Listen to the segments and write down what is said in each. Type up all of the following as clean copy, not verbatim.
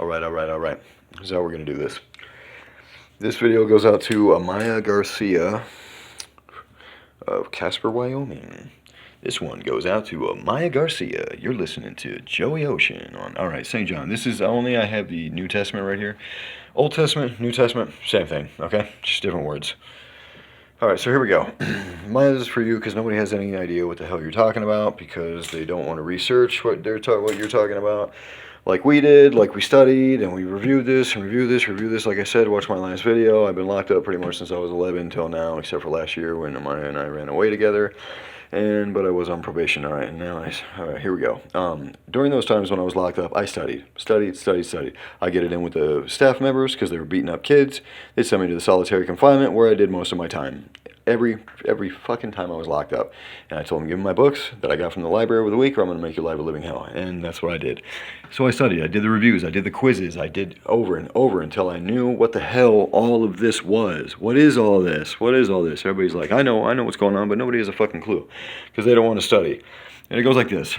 Alright. Here's how we're going to do this. This video goes out to Amaya Garcia of Casper, Wyoming. This one goes out to Amaya Garcia. You're listening to Joey Ocean on, alright, St. John. This is only, I have the New Testament right here. Old Testament, New Testament, same thing, okay? Just different words. Alright, so here we go. Mine is for you because nobody has any idea what the hell you're talking about because they don't want to research what you're talking about. Like we did, like we studied, and we reviewed this, and reviewed this. Like I said, watch my last video. I've been locked up pretty much since I was 11 until now, except for last year when Amaya and I ran away together. But I was on probation, all right, and now all right, here we go. During those times when I was locked up, I studied. I get it in with the staff members because they were beating up kids. They sent me to the solitary confinement where I did most of my time. Every fucking time I was locked up. And I told them, give me my books that I got from the library over the week or I'm going to make your life a living hell. And that's what I did. So I studied. I did the reviews. I did the quizzes. I did over and over until I knew what the hell all of this was. What is all this? What is all this? Everybody's like, I know what's going on, but nobody has a fucking clue because they don't want to study. And it goes like this.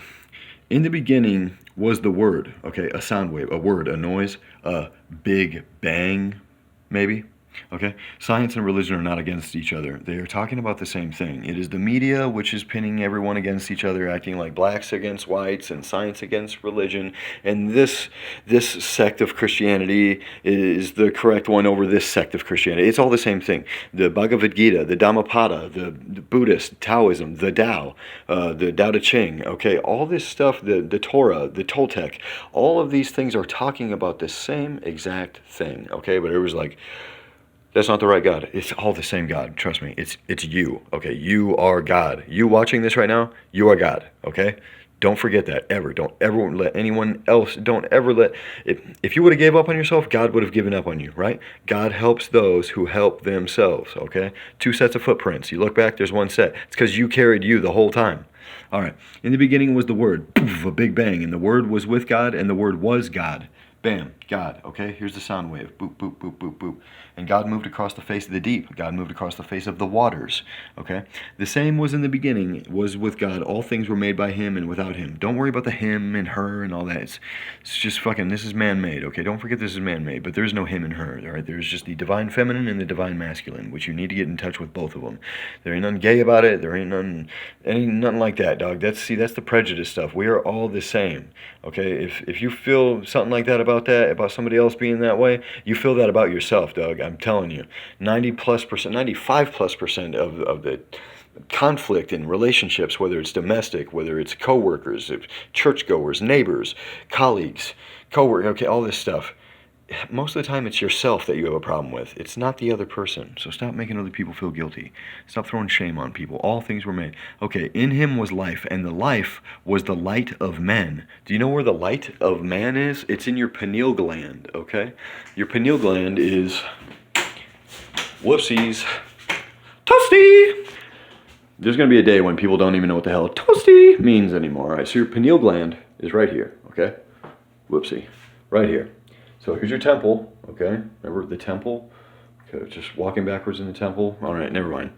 In the beginning was the word, okay, a sound wave, a word, a noise, a big bang, maybe. Okay, science and religion are not against each other. They are talking about the same thing. It is the media which is pinning everyone against each other, acting like blacks against whites and science against religion. And this sect of Christianity is the correct one over this sect of Christianity. It's all the same thing. The Bhagavad Gita, the Dhammapada, the Buddhist, Taoism, the Tao, the Tao Te Ching. Okay, all this stuff, the Torah, the Toltec, all of these things are talking about the same exact thing. Okay, but it was like, that's not the right God. It's all the same God. Trust me. It's you. Okay, you are God. You watching this right now, you are God. Okay? Don't forget that ever. Don't ever let anyone else, don't ever let, if you would have gave up on yourself, God would have given up on you, right? God helps those who help themselves, okay? 2 sets of footprints. You look back, there's 1 set. It's because you carried you the whole time. All right. In the beginning was the Word, poof, a big bang, and the Word was with God, and the Word was God. Bam, God, okay? Here's the sound wave. Boop, boop, boop, boop, boop. And God moved across the face of the deep. God moved across the face of the waters, okay? The same was in the beginning, was with God. All things were made by him and without him. Don't worry about the him and her and all that. It's just fucking, this is man-made, okay? Don't forget this is man-made, but there's no him and her, all right? There's just the divine feminine and the divine masculine, which you need to get in touch with both of them. There ain't nothing gay about it. There ain't nothing like that, dog. That's the prejudice stuff. We are all the same, okay? If you feel something like that about somebody else being that way, you feel that about yourself, dog. I'm telling you, 95% of the conflict in relationships, whether it's domestic, whether it's coworkers, churchgoers, neighbors, colleagues, coworkers, okay, all this stuff. Most of the time it's yourself that you have a problem with. It's not the other person. So stop making other people feel guilty. Stop throwing shame on people. All things were made. Okay, in him was life, and the life was the light of men. Do you know where the light of man is? It's in your pineal gland, okay? Your pineal gland is, whoopsies, toasty! There's going to be a day when people don't even know what the hell toasty means anymore. All right, so your pineal gland is right here, okay? Whoopsie, right here. So here's your temple, okay? Remember the temple? Okay, just walking backwards in the temple. All right, never mind.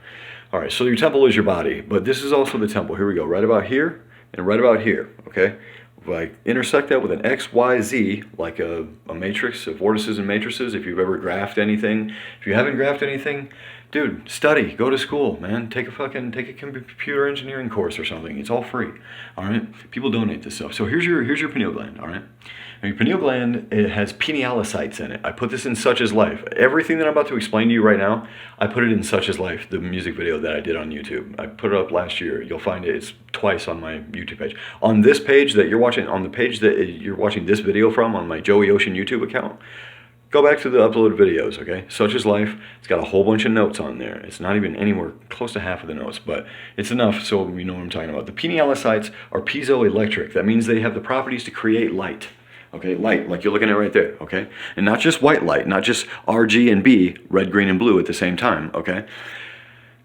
All right, so your temple is your body, but this is also the temple. Here we go, right about here and right about here, okay? If I intersect that with an X, Y, Z, like a matrix of vortices and matrices, if you've ever graphed anything. If you haven't graphed anything, dude, study, go to school, man. Take a computer engineering course or something. It's all free, all right? People donate this stuff. So here's your pineal gland, all right? And your pineal gland, it has pinealocytes in it. I put this in Such Is Life. Everything that I'm about to explain to you right now, I put it in Such Is Life, the music video that I did on YouTube. I put it up last year. You'll find it. It's twice on my YouTube page. On this page that you're watching, on the page that you're watching this video from, on my Joey Ocean YouTube account, go back to the uploaded videos, okay? Such Is Life. It's got a whole bunch of notes on there. It's not even anywhere close to half of the notes, but it's enough so you know what I'm talking about. The pinealocytes are piezoelectric. That means they have the properties to create light. Okay, light, like you're looking at right there, okay? And not just white light, not just R, G, and B, red, green, and blue at the same time, okay?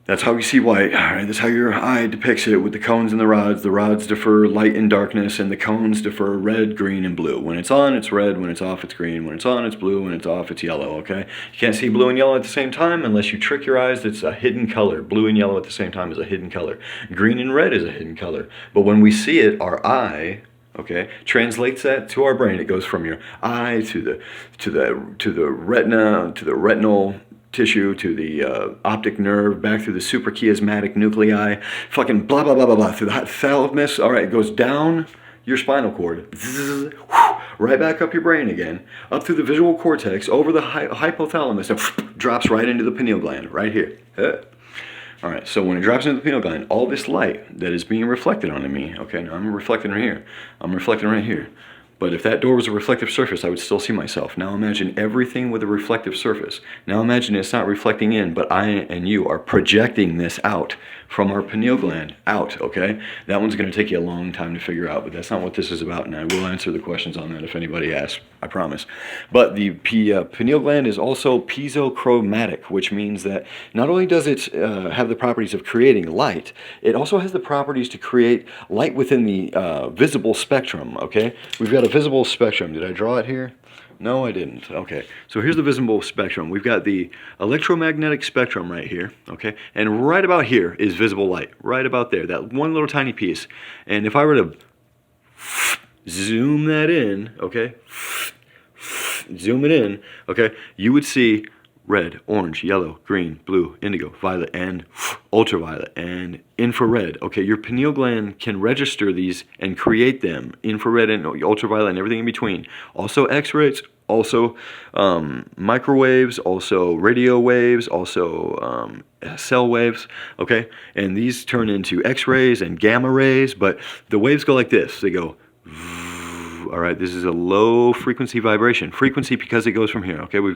That's how you see white, all right? That's how your eye depicts it with the cones and the rods. The rods defer light and darkness, and the cones defer red, green, and blue. When it's on, it's red. When it's off, it's green. When it's on, it's blue. When it's off, it's yellow, okay? You can't see blue and yellow at the same time unless you trick your eyes. It's a hidden color. Blue and yellow at the same time is a hidden color. Green and red is a hidden color. But when we see it, our eye okay, translates that to our brain. It goes from your eye to the retina, to the retinal tissue, to the optic nerve, back through the suprachiasmatic nuclei, fucking blah blah blah blah blah, through the thalamus. All right, it goes down your spinal cord, right back up your brain again, up through the visual cortex, over the hypothalamus, and drops right into the pineal gland, right here. All right, so when it drops into the pineal gland, all this light that is being reflected onto me, okay, now I'm reflecting right here, I'm reflecting right here, but if that door was a reflective surface, I would still see myself. Now imagine everything with a reflective surface. Now imagine it's not reflecting in, but I and you are projecting this out from our pineal gland, out, okay? That one's gonna take you a long time to figure out, but that's not what this is about, and I will answer the questions on that if anybody asks, I promise. But the pineal gland is also piezochromatic, which means that not only does it have the properties of creating light, it also has the properties to create light within the visible spectrum, okay? We've got a visible spectrum. Did I draw it here? No, I didn't. Okay, so here's the visible spectrum. We've got the electromagnetic spectrum right here, okay? And right about here is visible light, right about there, that one little tiny piece. And if I were to zoom that in, okay? Zoom it in, okay? You would see red, orange, yellow, green, blue, indigo, violet, and ultraviolet, and infrared. Okay, your pineal gland can register these and create them, infrared and ultraviolet and everything in between. Also X-rays, also microwaves, also radio waves, also cell waves, okay? And these turn into X-rays and gamma rays, but the waves go like this. They go, all right, this is a low frequency vibration. Frequency because it goes from here, okay? We've